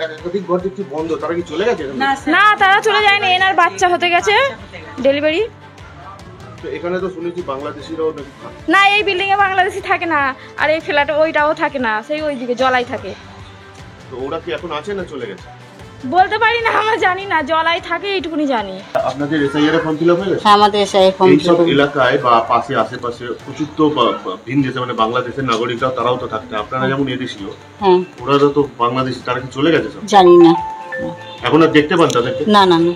একাধিক ঘর দেখছি বন্ধ, তারা কি চলে গেছে? না, তারা চলে যায়নি, এনার বাচ্চা হতে গেছে ডেলিভারি। তো এখানে তো শুনেছি বাংলাদেশিরাও নাকি থাকে। না, এই বিল্ডিং এ বাংলাদেশি থাকে না, আর এই ফ্ল্যাটে ওইটাও থাকে না, সেই ওইদিকে জলাই থাকে। তো ওরা কি এখন আছে না চলে গেছে? বলতে পারি না, আমরা জানি না, জলাই থাকে এইটুকুনি জানি। আপনাদের এসআইআর ফর্ম ফিল আপ হয়ে গেছে? হ্যাঁ, আমাদের এসআইআর ফর্ম এইসব এলাকায় বা পাশে আশেপাশে প্রচুর তো ভিন দেশে মানে বাংলাদেশের নাগরিকরাও তারাও তো থাকতে, আপনারা যেমন এদেশীয়, হ্যাঁ ওরা তো বাংলাদেশি, তারা কি চলে গেছে সব? জানি না, এখন আর দেখতে পান তাদেরকে? না না না।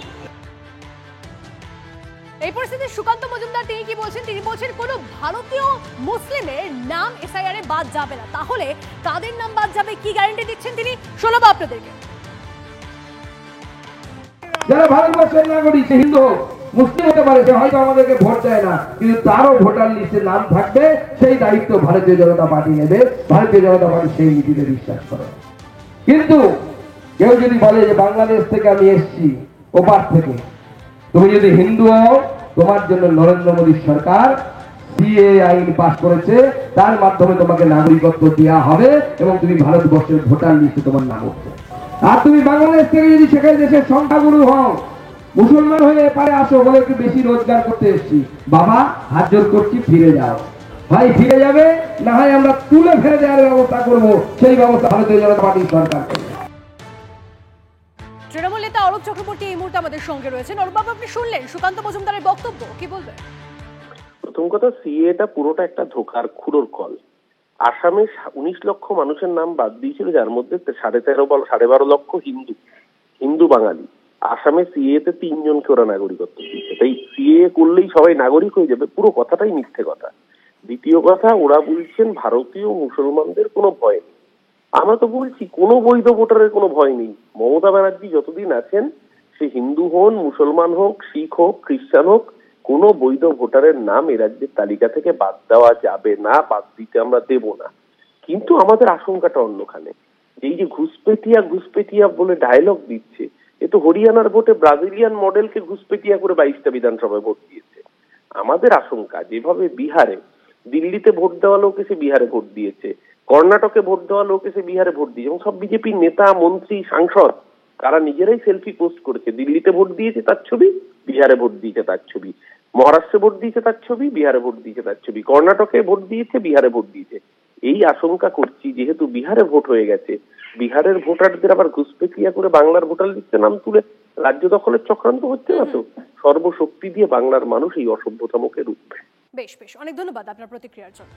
এই পরিস্থিতিতে সুকান্ত মজুমদার তিনি কি বলছেন? তিনি বলছেন কোনো ভারতীয় মুসলিমের নাম এসআইআর এ বাদ যাবে না। তাহলে কাদের নাম বাদ যাবে, কি গ্যারান্টি দিচ্ছেন তিনি, শোনাবো আপনাদেরকে। যারা ভারতবর্ষের নাগরিক, সে হিন্দু হোক মুসলিম হতে পারে, সে হয়তো আমাদেরকে ভোট দেয় না, কিন্তু তারও ভোটার লিস্টে নাম থাকবে, সেই দায়িত্ব ভারতীয় জনতা পার্টি নেবে। ভারতীয় জনতা পার্টি সেই নীতিতে বিশ্বাস করে। কিন্তু কেউ যদি বলে যে বাংলাদেশ থেকে আমি এসেছি ওপার থেকে, তুমি যদি হিন্দু হও, তোমার জন্য নরেন্দ্র মোদী সরকার সিএ আইন পাস করেছে, তার মাধ্যমে তোমাকে নাগরিকত্ব দেওয়া হবে এবং তুমি ভারতবর্ষের ভোটার লিস্টে তোমার নাম উঠবে। আর তুমি বাংলাদেশ থেকে যদি সেখানে দেশের সংখ্যাগুরু হও, মুসলমান হয়ে এপারে আসো, বলে একটু বেশি রোজগার করতে এসেছি, বাবা হাত জোর করছি ফিরে যাও। ভাই ফিরে যাবে, না হয় আমরা তুলে ফেলে দেওয়ার ব্যবস্থা করবো, সেই ব্যবস্থা ভারতীয় জনতা পার্টির সরকার করবে। তৃণমূল নেতা অরূপ চক্রবর্তী এই মুহূর্তে আমাদের সঙ্গে রয়েছেন। অরূপবাবু, আপনি শুনলেন সুকান্ত মজুমদারের বক্তব্য, কি বলবেন? প্রথম কথা, সিএটা পুরোটা একটা ধোকার খুঁড়োর কল। আসামে 19 লক্ষ মানুষের নাম বাদ দিয়েছিল, যার মধ্যে 12.5 লক্ষ হিন্দু বাঙালি। আসামে সিএ তে 3 জনকে ওরা নাগরিকত্ব দিয়েছে। তাই সিএ করলেই সবাই নাগরিক হয়ে যাবে, পুরো কথাটাই মিথ্যে কথা। দ্বিতীয় কথা, ওরা বলছেন ভারতীয় মুসলমানদের কোনো ভয় নেই। আমরা তো বলছি কোনো বৈধ ভোটারের কোনো ভয় নেই। মমতা ব্যানার্জি যতদিন আছেন, সে হিন্দু হন, মুসলমান হোক, শিখ হোক, খ্রিস্টান হোক, কোনো বৈধ ভোটারের নাম এ রাজ্যের তালিকা থেকে বাদ দেওয়া যাবে না, বাদ দিতে আমরা দেব না। কিন্তু আমাদের আশঙ্কাটা অন্যখানে। এই যে ঘুষপেটিয়া বলে ডায়লগ দিচ্ছে, এ তো হরিয়ানার ভোটে ব্রাজিলিয়ান মডেলকে ঘুষপেটিয়া করে 22টা বিধানসভায় ভোট দিয়েছে। আমাদের আশঙ্কা, যেভাবে বিহারে, দিল্লিতে ভোট দেওয়া লোক এসে বিহারে ভোট দিয়েছে, কর্ণাটকে ভোট দেওয়া লোক এসে বিহারে ভোট দিয়েছে, এবং সব বিজেপির নেতা, মন্ত্রী, সাংসদ তারা নিজেরাই সেলফি পোস্ট করেছে। দিল্লিতে ভোট দিয়েছে তার ছবি, বিহারে ভোট দিয়েছে তার ছবি, মহারাষ্ট্রে ভোট দিয়েছে তার ছবি, বিহারে ভোট দিয়েছে তার ছবি, কর্ণাটকে ভোট দিয়েছে, বিহারে ভোট দিয়েছে। এই আশঙ্কা করছি, যেহেতু বিহারে ভোট হয়ে গেছে, বিহারের ভোটারদের আবার ঘুষপেটিয়া করে বাংলার ভোটার লিস্টে নাম তুলে রাজ্য দখলের চক্রান্ত হচ্ছে না তো? সর্বশক্তি দিয়ে বাংলার মানুষ এই অসভ্যতামকে রুখবে। বেশ, অনেক ধন্যবাদ আপনার প্রতিক্রিয়ার জন্য।